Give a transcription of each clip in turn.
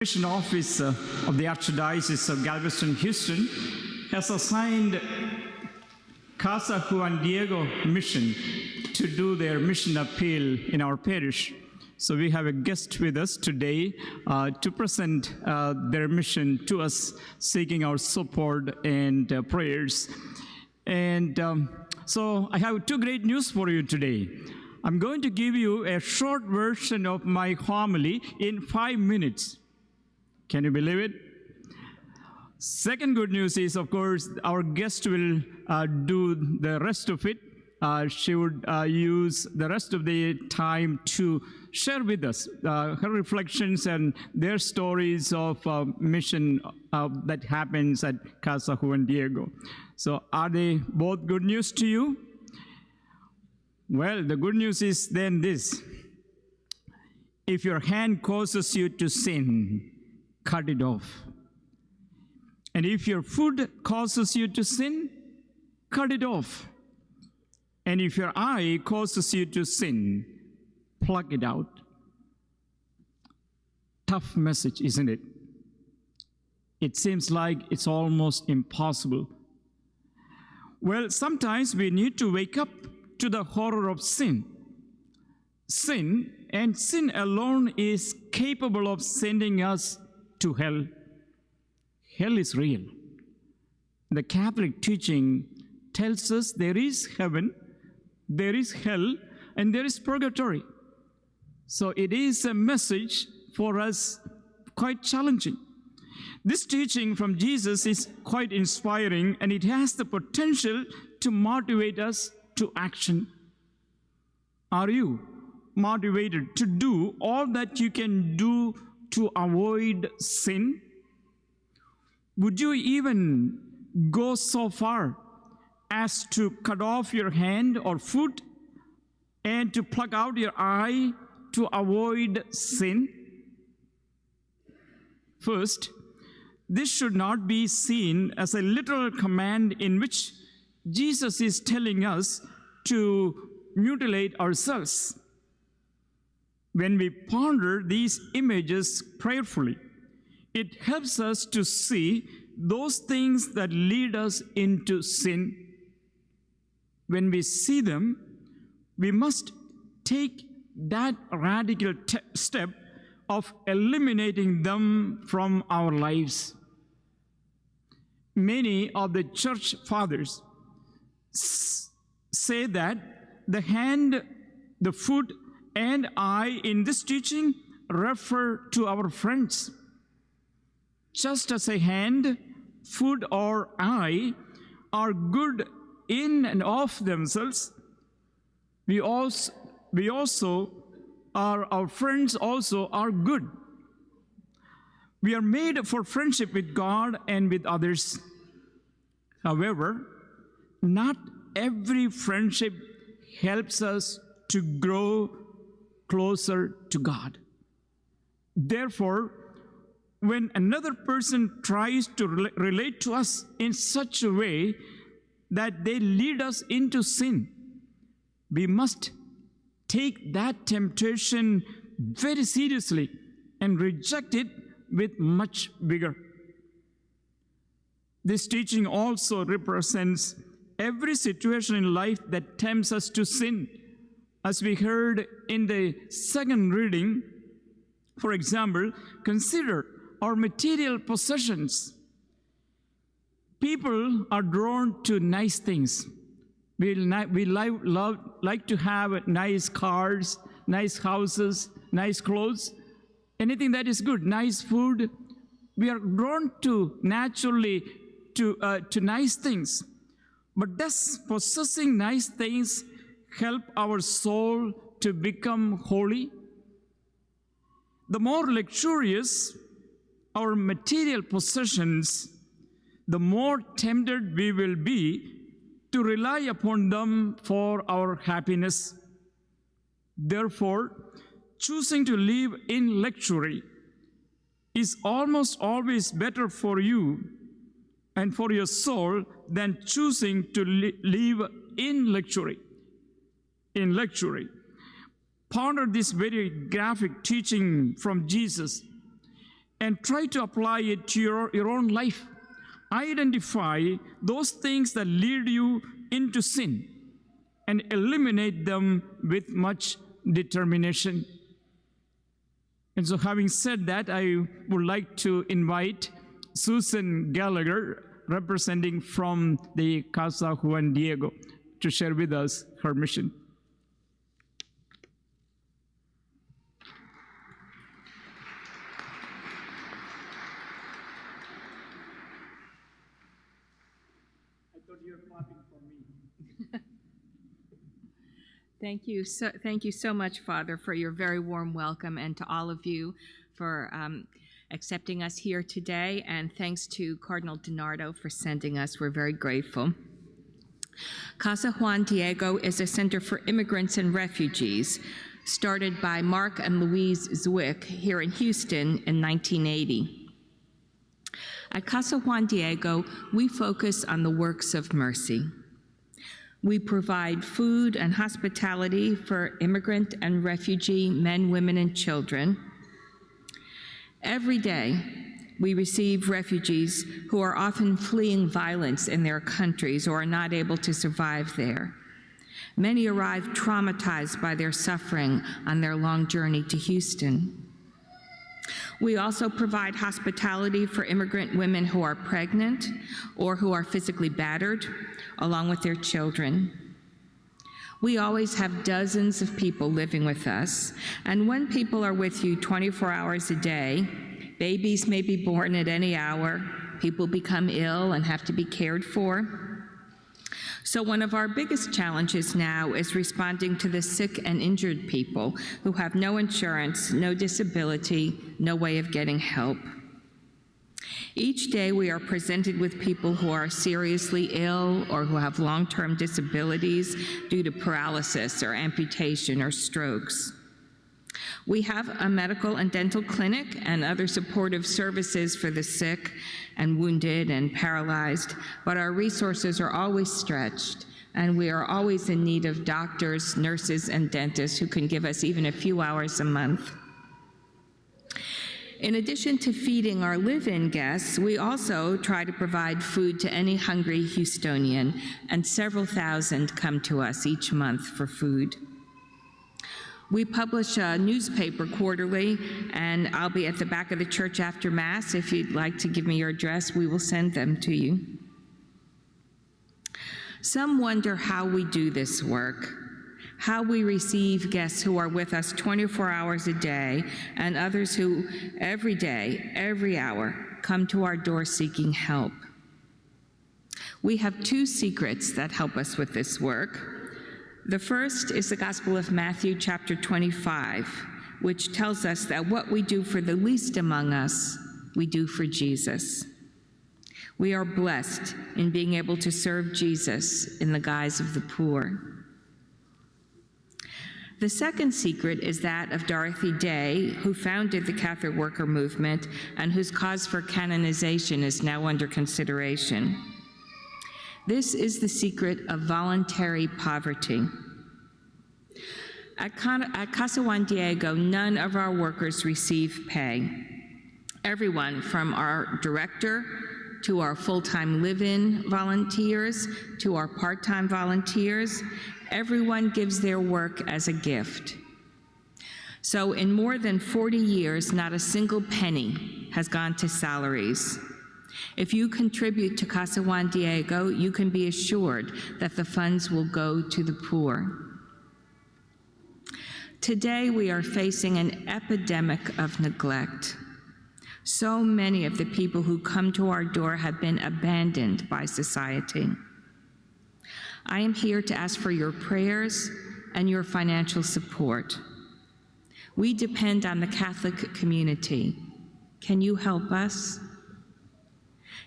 Mission Office of the Archdiocese of Galveston, Houston has assigned Casa Juan Diego Mission to do their mission appeal in our parish. So we have a guest with us today to present their mission to us, seeking our support and prayers. And so I have two great news for you today. I'm going to give you a short version of my homily in 5 minutes. Can you believe it? Second good news is, of course, our guest will do the rest of it. She would use the rest of the time to share with us her reflections and their stories of mission that happens at Casa Juan Diego. So are they both good news to you? Well, the good news is then this. If your hand causes you to sin, cut it off. And if your food causes you to sin, cut it off. And if your eye causes you to sin, pluck it out. Tough message, isn't it? It seems like it's almost impossible. Well, sometimes we need to wake up to the horror of sin. Sin, and sin alone, is capable of sending us to hell. Hell is real. The Catholic teaching tells us there is heaven, there is hell, and there is purgatory. So it is a message for us quite challenging. This teaching from Jesus is quite inspiring, and it has the potential to motivate us to action. Are you motivated to do all that you can do to avoid sin? Would you even go so far as to cut off your hand or foot and to pluck out your eye to avoid sin? First, this should not be seen as a literal command in which Jesus is telling us to mutilate ourselves. When we ponder these images prayerfully, it helps us to see those things that lead us into sin. When we see them, we must take that radical step of eliminating them from our lives. Many of the church fathers say that the hand, the foot, and eye in this teaching refer to our friends. Just as a hand, foot, or eye are good in and of themselves, our friends also are good. We are made for friendship with God and with others. However, not every friendship helps us to grow closer to God. Therefore, when another person tries to relate to us in such a way that they lead us into sin, we must take that temptation very seriously and reject it with much vigor. This teaching also represents every situation in life that tempts us to sin. As we heard in the second reading, for example, consider our material possessions. People are drawn to nice things. We like to have nice cars, nice houses, nice clothes, anything that is good, nice food. We are drawn to naturally to nice things. But does possessing nice things help our soul to become holy? The more luxurious our material possessions, the more tempted we will be to rely upon them for our happiness. Therefore, choosing to live in luxury is almost always better for you and for your soul than choosing to live in luxury. Ponder this very graphic teaching from Jesus. and try to apply it to your own life. Identify those things that lead you into sin and eliminate them with much determination. And so having said that, I would like to invite Susan Gallagher, representing from the Casa Juan Diego, to share with us her mission. I thought you were clapping for me. Thank you so much, Father, for your very warm welcome, and to all of you for accepting us here today. And thanks to Cardinal DiNardo for sending us. We're very grateful. Casa Juan Diego is a center for immigrants and refugees, started by Mark and Louise Zwick here in Houston in 1980. At Casa Juan Diego, we focus on the works of mercy. We provide food and hospitality for immigrant and refugee men, women, and children. Every day, we receive refugees who are often fleeing violence in their countries or are not able to survive there. Many arrive traumatized by their suffering on their long journey to Houston. We also provide hospitality for immigrant women who are pregnant or who are physically battered, along with their children. We always have dozens of people living with us, and when people are with you 24 hours a day, babies may be born at any hour, people become ill and have to be cared for. So one of our biggest challenges now is responding to the sick and injured people who have no insurance, no disability, no way of getting help. Each day we are presented with people who are seriously ill or who have long-term disabilities due to paralysis or amputation or strokes. We have a medical and dental clinic and other supportive services for the sick and wounded and paralyzed, but our resources are always stretched, and we are always in need of doctors, nurses, and dentists who can give us even a few hours a month. In addition to feeding our live-in guests, we also try to provide food to any hungry Houstonian, and several thousand come to us each month for food. We publish a newspaper quarterly, and I'll be at the back of the church after Mass. If you'd like to give me your address, we will send them to you. Some wonder how we do this work, how we receive guests who are with us 24 hours a day, and others who every day, every hour, come to our door seeking help. We have two secrets that help us with this work. The first is the Gospel of Matthew, chapter 25, which tells us that what we do for the least among us, we do for Jesus. We are blessed in being able to serve Jesus in the guise of the poor. The second secret is that of Dorothy Day, who founded the Catholic Worker Movement and whose cause for canonization is now under consideration. This is the secret of voluntary poverty. At Casa Juan Diego, none of our workers receive pay. Everyone from our director to our full-time live-in volunteers to our part-time volunteers, everyone gives their work as a gift. So in more than 40 years, not a single penny has gone to salaries. If you contribute to Casa Juan Diego, you can be assured that the funds will go to the poor. Today, we are facing an epidemic of neglect. So many of the people who come to our door have been abandoned by society. I am here to ask for your prayers and your financial support. We depend on the Catholic community. Can you help us?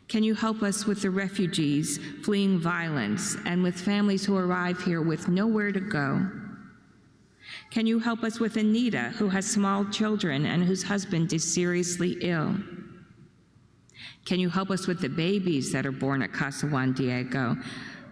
Can you help us with the refugees fleeing violence and with families who arrive here with nowhere to go? Can you help us with Anita, who has small children and whose husband is seriously ill? Can you help us with the babies that are born at Casa Juan Diego?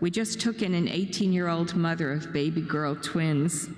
We just took in an 18-year-old mother of baby girl twins.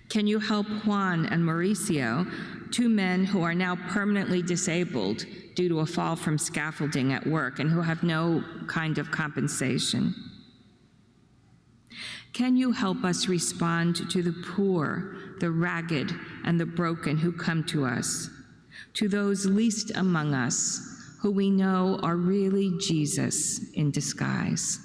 Can you help Juan and Mauricio 2 men who are now permanently disabled due to a fall from scaffolding at work and who have no kind of compensation. Can you help us respond to the poor, the ragged, and the broken who come to us, to those least among us who we know are really Jesus in disguise?